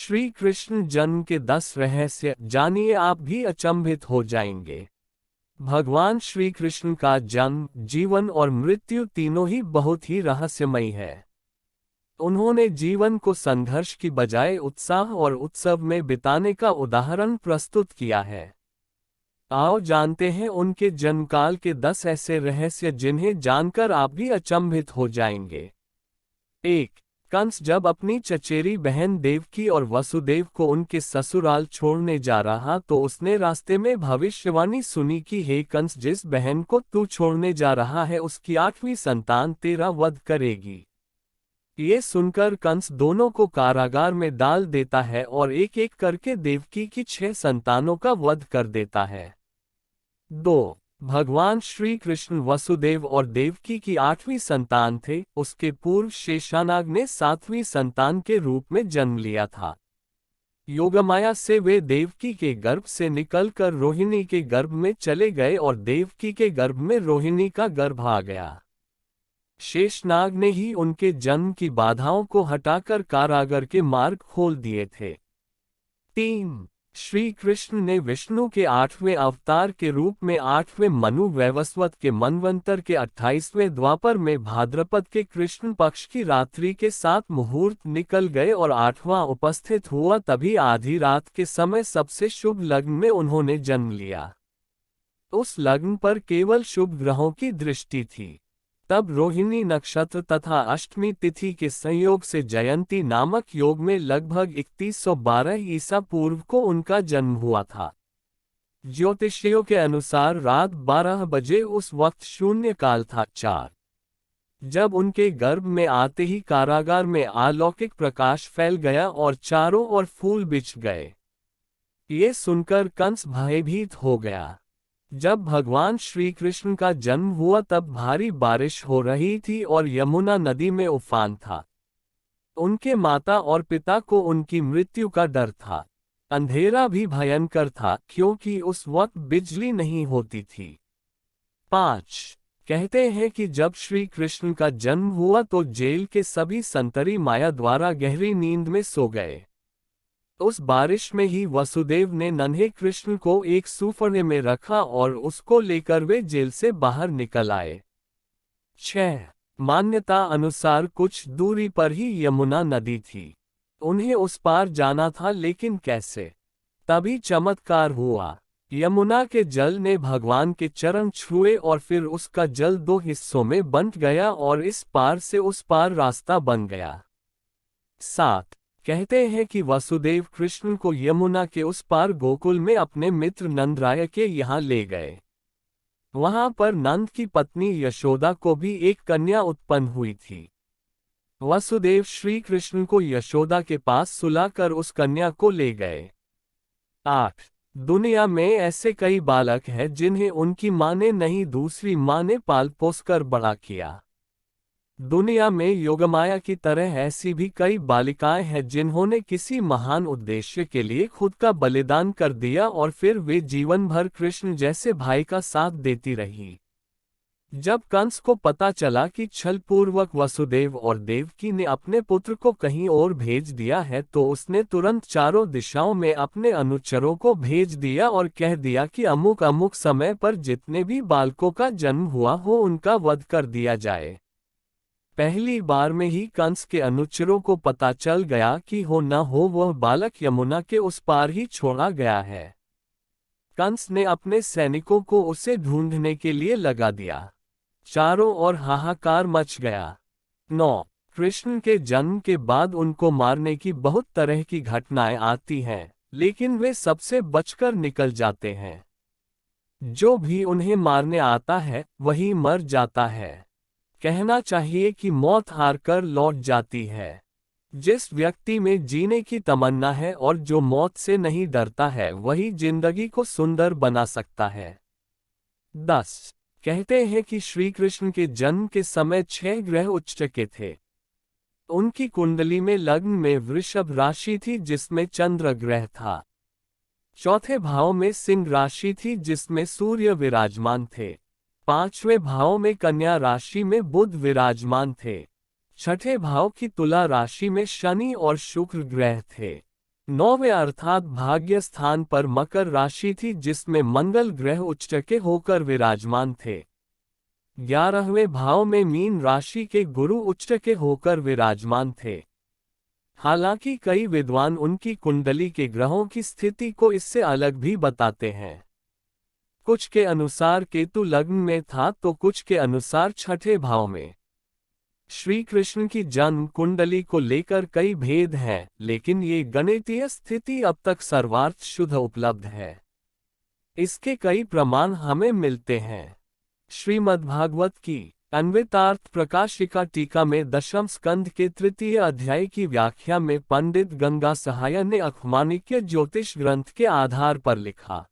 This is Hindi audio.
श्री कृष्ण जन्म के 10 रहस्य जानिए, आप भी अचंभित हो जाएंगे। भगवान श्री कृष्ण का जन्म, जीवन और मृत्यु तीनों ही बहुत ही रहस्यमयी है। उन्होंने जीवन को संघर्ष की बजाय उत्साह और उत्सव में बिताने का उदाहरण प्रस्तुत किया है। आओ जानते हैं उनके जन्मकाल के 10 ऐसे रहस्य जिन्हें जानकर आप भी अचंभित हो जाएंगे। 1. कंस जब अपनी चचेरी बहन देवकी और वसुदेव को उनके ससुराल छोड़ने जा रहा तो उसने रास्ते में भविष्यवाणी सुनी कि हे कंस, जिस बहन को तू छोड़ने जा रहा है उसकी 8वीं संतान तेरा वध करेगी। ये सुनकर कंस दोनों को कारागार में डाल देता है और एक एक करके देवकी की 6 संतानों का वध कर देता है। 2. भगवान श्री कृष्ण वसुदेव और देवकी की 8वीं संतान थे। उसके पूर्व शेषानाग ने 7वीं संतान के रूप में जन्म लिया था। योगमाया से वे देवकी के गर्भ से निकलकर रोहिणी के गर्भ में चले गए और देवकी के गर्भ में रोहिणी का गर्भ आ गया। शेषनाग ने ही उनके जन्म की बाधाओं को हटाकर कारागार के मार्ग खोल दिए थे। 3. श्री कृष्ण ने विष्णु के 8वें अवतार के रूप में 8वें मनु वैवस्वत के मनवंतर के 28वें द्वापर में भाद्रपद के कृष्ण पक्ष की रात्रि के 7 मुहूर्त निकल गए और 8वां उपस्थित हुआ, तभी आधी रात के समय सबसे शुभ लग्न में उन्होंने जन्म लिया। उस लग्न पर केवल शुभ ग्रहों की दृष्टि थी। तब रोहिणी नक्षत्र तथा अष्टमी तिथि के संयोग से जयंती नामक योग में लगभग 3112 ईसा पूर्व को उनका जन्म हुआ था। ज्योतिषियों के अनुसार रात 12 बजे उस वक्त शून्य काल था। 4. जब उनके गर्भ में आते ही कारागार में अलौकिक प्रकाश फैल गया और चारों ओर फूल बिछ गए। ये सुनकर कंस भयभीत हो गया। जब भगवान श्री कृष्ण का जन्म हुआ तब भारी बारिश हो रही थी और यमुना नदी में उफान था। उनके माता और पिता को उनकी मृत्यु का डर था। अंधेरा भी भयंकर था क्योंकि उस वक्त बिजली नहीं होती थी। 5. कहते हैं कि जब श्री कृष्ण का जन्म हुआ तो जेल के सभी संतरी माया द्वारा गहरी नींद में सो गए। उस बारिश में ही वसुदेव ने नन्हे कृष्ण को एक सूफड़े में रखा और उसको लेकर वे जेल से बाहर निकल आए। 6. मान्यता अनुसार कुछ दूरी पर ही यमुना नदी थी। उन्हें उस पार जाना था, लेकिन कैसे? तभी चमत्कार हुआ। यमुना के जल ने भगवान के चरण छुए और फिर उसका जल 2 हिस्सों में बंट गया और इस पार से उस पार रास्ता बन गया। 7. कहते हैं कि वसुदेव कृष्ण को यमुना के उस पार गोकुल में अपने मित्र नंदराय के यहाँ ले गए। वहां पर नंद की पत्नी यशोदा को भी एक कन्या उत्पन्न हुई थी। वसुदेव श्री कृष्ण को यशोदा के पास सुलाकर उस कन्या को ले गए। 8. दुनिया में ऐसे कई बालक हैं जिन्हें उनकी मां ने नहीं, दूसरी मां ने पाल पोस कर बड़ा किया। दुनिया में योगमाया की तरह ऐसी भी कई बालिकाएं हैं जिन्होंने किसी महान उद्देश्य के लिए खुद का बलिदान कर दिया और फिर वे जीवन भर कृष्ण जैसे भाई का साथ देती रही। जब कंस को पता चला कि छलपूर्वक वसुदेव और देवकी ने अपने पुत्र को कहीं और भेज दिया है तो उसने तुरंत चारों दिशाओं में अपने अनुचरों को भेज दिया और कह दिया कि अमुक अमुक समय पर जितने भी बालकों का जन्म हुआ हो उनका वध कर दिया जाए। पहली बार में ही कंस के अनुचरों को पता चल गया कि हो न हो वह बालक यमुना के उस पार ही छोड़ा गया है। कंस ने अपने सैनिकों को उसे ढूंढने के लिए लगा दिया। चारों ओर हाहाकार मच गया। 9. कृष्ण के जन्म के बाद उनको मारने की बहुत तरह की घटनाएं आती हैं, लेकिन वे सबसे बचकर निकल जाते हैं। जो भी उन्हें मारने आता है वही मर जाता है। कहना चाहिए कि मौत हार कर लौट जाती है। जिस व्यक्ति में जीने की तमन्ना है और जो मौत से नहीं डरता है वही जिंदगी को सुंदर बना सकता है। 10. कहते हैं कि श्री कृष्ण के जन्म के समय 6 ग्रह उच्च के थे। उनकी कुंडली में लग्न में वृषभ राशि थी जिसमें चंद्र ग्रह था। चौथे भाव में सिंह राशि थी जिसमें सूर्य विराजमान थे। 5वें भाव में कन्या राशि में बुध विराजमान थे। 6ठे भाव की तुला राशि में शनि और शुक्र ग्रह थे। 9वें अर्थात भाग्य स्थान पर मकर राशि थी जिसमें मंगल ग्रह उच्च के होकर विराजमान थे। 11वें भाव में मीन राशि के गुरु उच्च के होकर विराजमान थे। हालांकि कई विद्वान उनकी कुंडली के ग्रहों की स्थिति को इससे अलग भी बताते हैं। कुछ के अनुसार केतु लग्न में था तो कुछ के अनुसार छठे भाव में। श्री कृष्ण की जन्म कुंडली को लेकर कई भेद हैं, लेकिन ये गणितीय स्थिति अब तक सर्वार्थ शुद्ध उपलब्ध है। इसके कई प्रमाण हमें मिलते हैं। श्रीमद्भागवत की अन्वितार्थ प्रकाशिका टीका में 10वें स्कंध के 3 अध्याय की व्याख्या में पंडित गंगा सहाय ने अखमानिक्य ज्योतिष ग्रंथ के आधार पर लिखा।